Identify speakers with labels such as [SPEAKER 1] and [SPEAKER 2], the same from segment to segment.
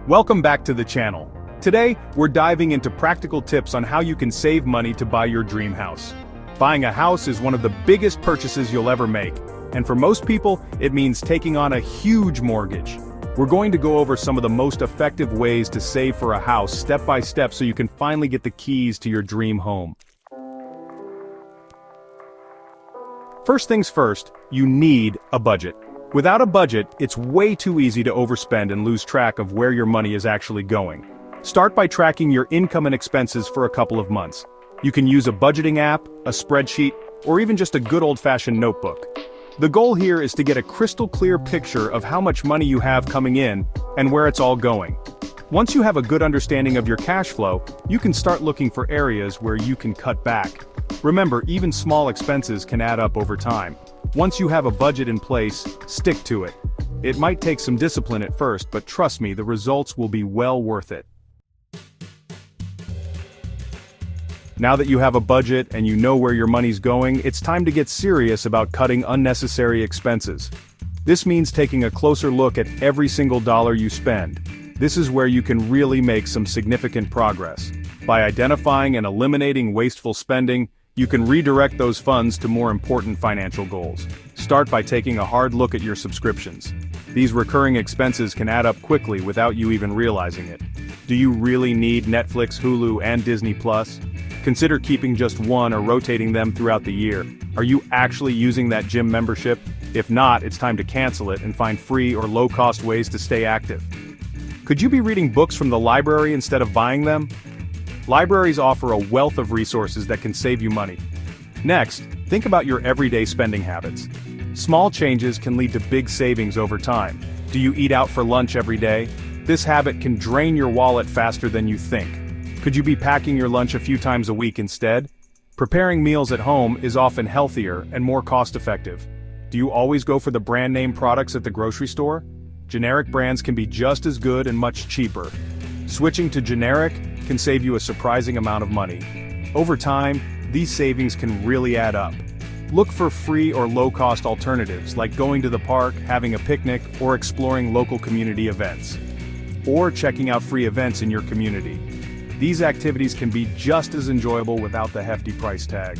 [SPEAKER 1] Welcome back to the channel. Today, we're diving into practical tips on how you can save money to buy your dream house. Buying a house is one of the biggest purchases you'll ever make, and for most people, it means taking on a huge mortgage. We're going to go over some of the most effective ways to save for a house step by step so you can finally get the keys to your dream home. First things first, you need a budget. Without a budget, it's way too easy to overspend and lose track of where your money is actually going. Start by tracking your income and expenses for a couple of months. You can use a budgeting app, a spreadsheet, or even just a good old-fashioned notebook. The goal here is to get a crystal clear picture of how much money you have coming in and where it's all going. Once you have a good understanding of your cash flow, you can start looking for areas where you can cut back. Remember, even small expenses can add up over time. Once you have a budget in place, stick to it. It might take some discipline at first, but trust me, the results will be well worth it. Now that you have a budget and you know where your money's going, it's time to get serious about cutting unnecessary expenses. This means taking a closer look at every single dollar you spend. This is where you can really make some significant progress. By identifying and eliminating wasteful spending, you can redirect those funds to more important financial goals. Start by taking a hard look at your subscriptions. These recurring expenses can add up quickly without you even realizing it. Do you really need Netflix, Hulu, and Disney+? Consider keeping just one or rotating them throughout the year. Are you actually using that gym membership? If not, it's time to cancel it and find free or low-cost ways to stay active. Could you be reading books from the library instead of buying them? Libraries offer a wealth of resources that can save you money. Next, think about your everyday spending habits. Small changes can lead to big savings over time. Do you eat out for lunch every day? This habit can drain your wallet faster than you think. Could you be packing your lunch a few times a week instead? Preparing meals at home is often healthier and more cost-effective. Do you always go for the brand name products at the grocery store? Generic brands can be just as good and much cheaper. Switching to generic can save you a surprising amount of money. Over time, these savings can really add up. Look for free or low-cost alternatives like going to the park, having a picnic, or exploring local community events. Or checking out free events in your community. These activities can be just as enjoyable without the hefty price tag.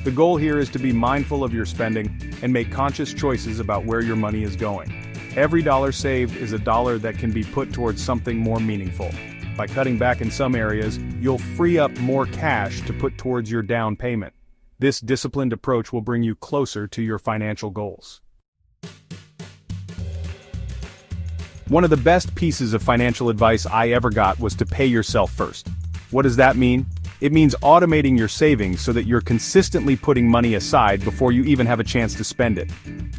[SPEAKER 1] The goal here is to be mindful of your spending and make conscious choices about where your money is going. Every dollar saved is a dollar that can be put towards something more meaningful. By cutting back in some areas, you'll free up more cash to put towards your down payment. This disciplined approach will bring you closer to your financial goals. One of the best pieces of financial advice I ever got was to pay yourself first. What does that mean? It means automating your savings so that you're consistently putting money aside before you even have a chance to spend it.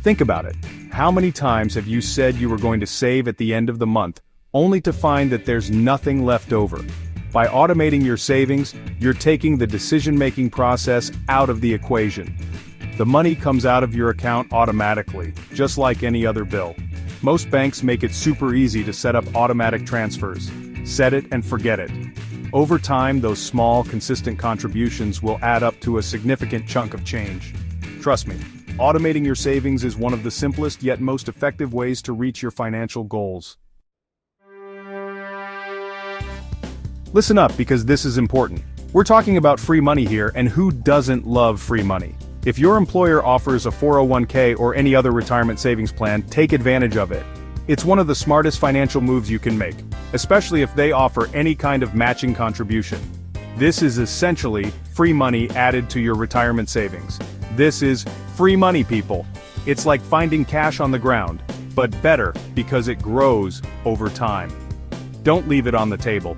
[SPEAKER 1] Think about it. How many times have you said you were going to save at the end of the month, only to find that there's nothing left over? By automating your savings, you're taking the decision-making process out of the equation. The money comes out of your account automatically, just like any other bill. Most banks make it super easy to set up automatic transfers. Set it and forget it. Over time, those small, consistent contributions will add up to a significant chunk of change. Trust me, automating your savings is one of the simplest yet most effective ways to reach your financial goals. Listen up, because this is important. We're talking about free money here, and who doesn't love free money? If your employer offers a 401k or any other retirement savings plan, take advantage of it. It's one of the smartest financial moves you can make, especially if they offer any kind of matching contribution. This is essentially free money added to your retirement savings. This is free money, people. It's like finding cash on the ground, but better because it grows over time. Don't leave it on the table.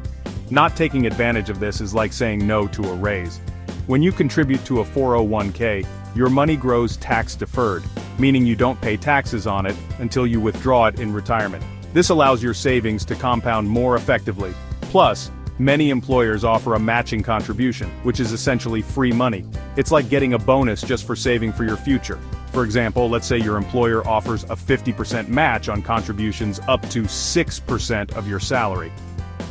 [SPEAKER 1] Not taking advantage of this is like saying no to a raise. When you contribute to a 401k, your money grows tax-deferred, meaning you don't pay taxes on it until you withdraw it in retirement. This allows your savings to compound more effectively. Plus, many employers offer a matching contribution, which is essentially free money. It's like getting a bonus just for saving for your future. For example, let's say your employer offers a 50% match on contributions up to 6% of your salary.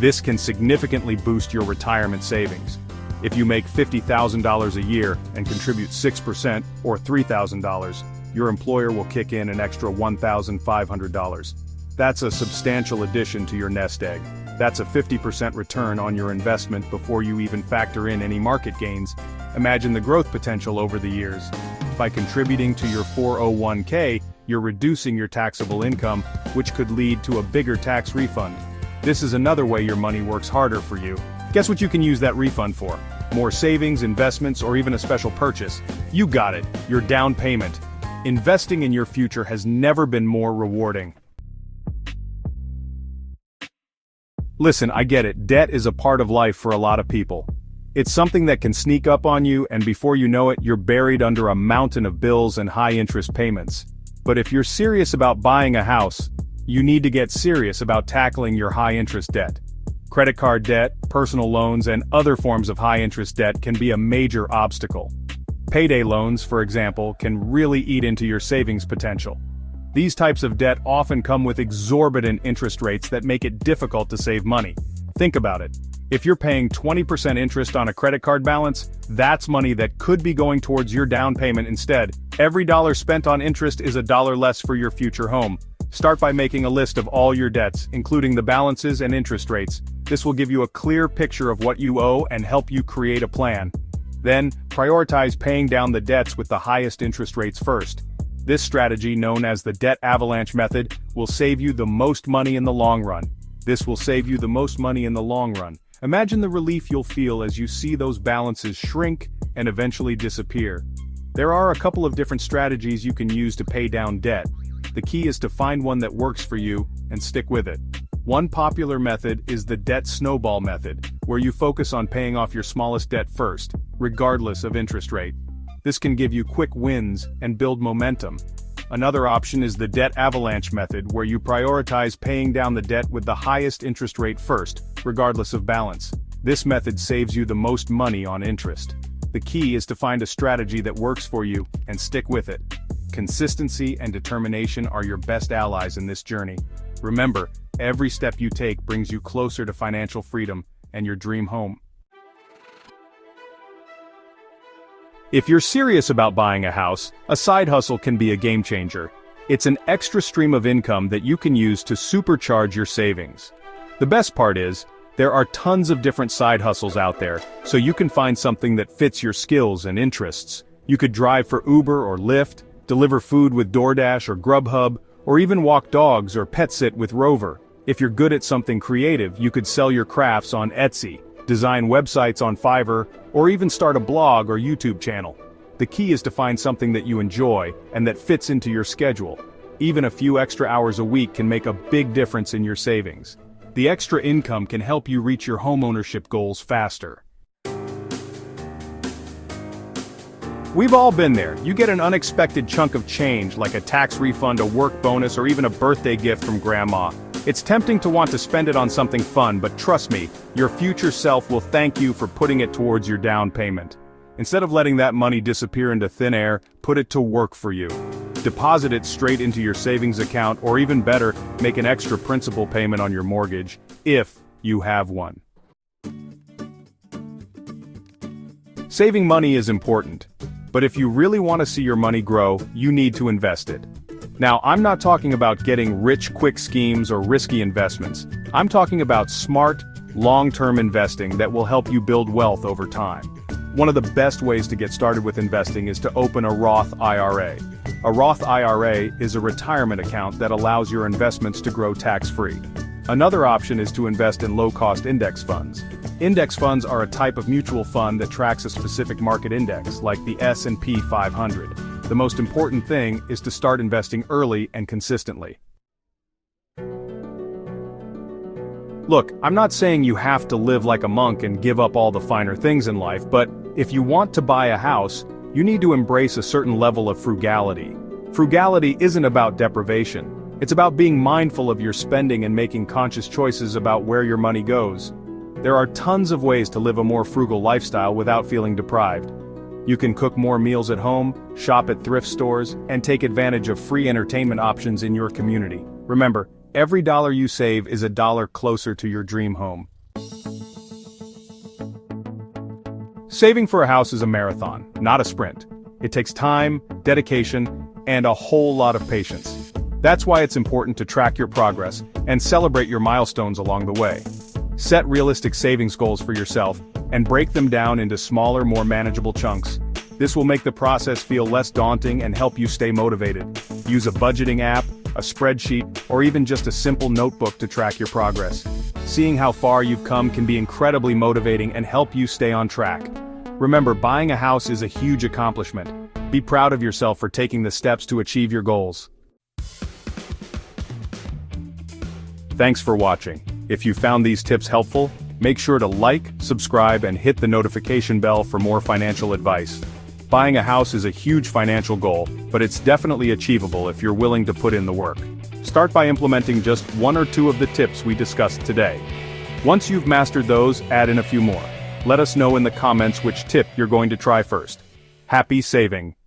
[SPEAKER 1] This can significantly boost your retirement savings. If you make $50,000 a year and contribute 6% or $3,000, your employer will kick in an extra $1,500. That's a substantial addition to your nest egg. That's a 50% return on your investment before you even factor in any market gains. Imagine the growth potential over the years. By contributing to your 401k, you're reducing your taxable income, which could lead to a bigger tax refund. This is another way your money works harder for you. Guess what you can use that refund for? More savings, investments, or even a special purchase. You got it, your down payment. Investing in your future has never been more rewarding. Listen, I get it, debt is a part of life for a lot of people. It's something that can sneak up on you, and before you know it, you're buried under a mountain of bills and high-interest payments. But if you're serious about buying a house, you need to get serious about tackling your high-interest debt. Credit card debt, personal loans, and other forms of high-interest debt can be a major obstacle. Payday loans, for example, can really eat into your savings potential. These types of debt often come with exorbitant interest rates that make it difficult to save money. Think about it. If you're paying 20% interest on a credit card balance, that's money that could be going towards your down payment instead. Every dollar spent on interest is a dollar less for your future home. Start by making a list of all your debts, including the balances and interest rates. This will give you a clear picture of what you owe and help you create a plan. Then, prioritize paying down the debts with the highest interest rates first. This strategy, known as the debt avalanche method, will save you the most money in the long run. Imagine the relief you'll feel as you see those balances shrink and eventually disappear. There are a couple of different strategies you can use to pay down debt. The key is to find one that works for you and stick with it. One popular method is the debt snowball method, where you focus on paying off your smallest debt first, regardless of interest rate. This can give you quick wins and build momentum. Another option is the debt avalanche method, where you prioritize paying down the debt with the highest interest rate first, regardless of balance. This method saves you the most money on interest. The key is to find a strategy that works for you and stick with it. Consistency and determination are your best allies in this journey. Remember, every step you take brings you closer to financial freedom and your dream home. If you're serious about buying a house, a side hustle can be a game changer. It's an extra stream of income that you can use to supercharge your savings. The best part is, there are tons of different side hustles out there, so you can find something that fits your skills and interests. You could drive for Uber or Lyft, deliver food with DoorDash or Grubhub, or even walk dogs or pet sit with Rover. If you're good at something creative, you could sell your crafts on Etsy, design websites on Fiverr, or even start a blog or YouTube channel. The key is to find something that you enjoy and that fits into your schedule. Even a few extra hours a week can make a big difference in your savings. The extra income can help you reach your homeownership goals faster. We've all been there. You get an unexpected chunk of change, like a tax refund, a work bonus, or even a birthday gift from grandma. It's tempting to want to spend it on something fun, but trust me, your future self will thank you for putting it towards your down payment. Instead of letting that money disappear into thin air, put it to work for you. Deposit it straight into your savings account, or even better, make an extra principal payment on your mortgage, if you have one. Saving money is important, but if you really want to see your money grow, you need to invest it. Now, I'm not talking about getting rich quick schemes or risky investments. I'm talking about smart, long-term investing that will help you build wealth over time. One of the best ways to get started with investing is to open a Roth IRA. A Roth IRA is a retirement account that allows your investments to grow tax-free. Another option is to invest in low-cost index funds. Index funds are a type of mutual fund that tracks a specific market index, like the S&P 500. The most important thing is to start investing early and consistently. Look, I'm not saying you have to live like a monk and give up all the finer things in life, but if you want to buy a house, you need to embrace a certain level of frugality. Frugality isn't about deprivation. It's about being mindful of your spending and making conscious choices about where your money goes. There are tons of ways to live a more frugal lifestyle without feeling deprived. You can cook more meals at home, shop at thrift stores, and take advantage of free entertainment options in your community. Remember, every dollar you save is a dollar closer to your dream home. Saving for a house is a marathon, not a sprint. It takes time, dedication, and a whole lot of patience. That's why it's important to track your progress and celebrate your milestones along the way. Set realistic savings goals for yourself and break them down into smaller, more manageable chunks. This will make the process feel less daunting and help you stay motivated. Use a budgeting app, a spreadsheet, or even just a simple notebook to track your progress. Seeing how far you've come can be incredibly motivating and help you stay on track. Remember, buying a house is a huge accomplishment. Be proud of yourself for taking the steps to achieve your goals. Thanks for watching. If you found these tips helpful, make sure to like, subscribe, and hit the notification bell for more financial advice. Buying a house is a huge financial goal, but it's definitely achievable if you're willing to put in the work. Start by implementing just 1 or 2 of the tips we discussed today. Once you've mastered those, add in a few more. Let us know in the comments which tip you're going to try first. Happy saving!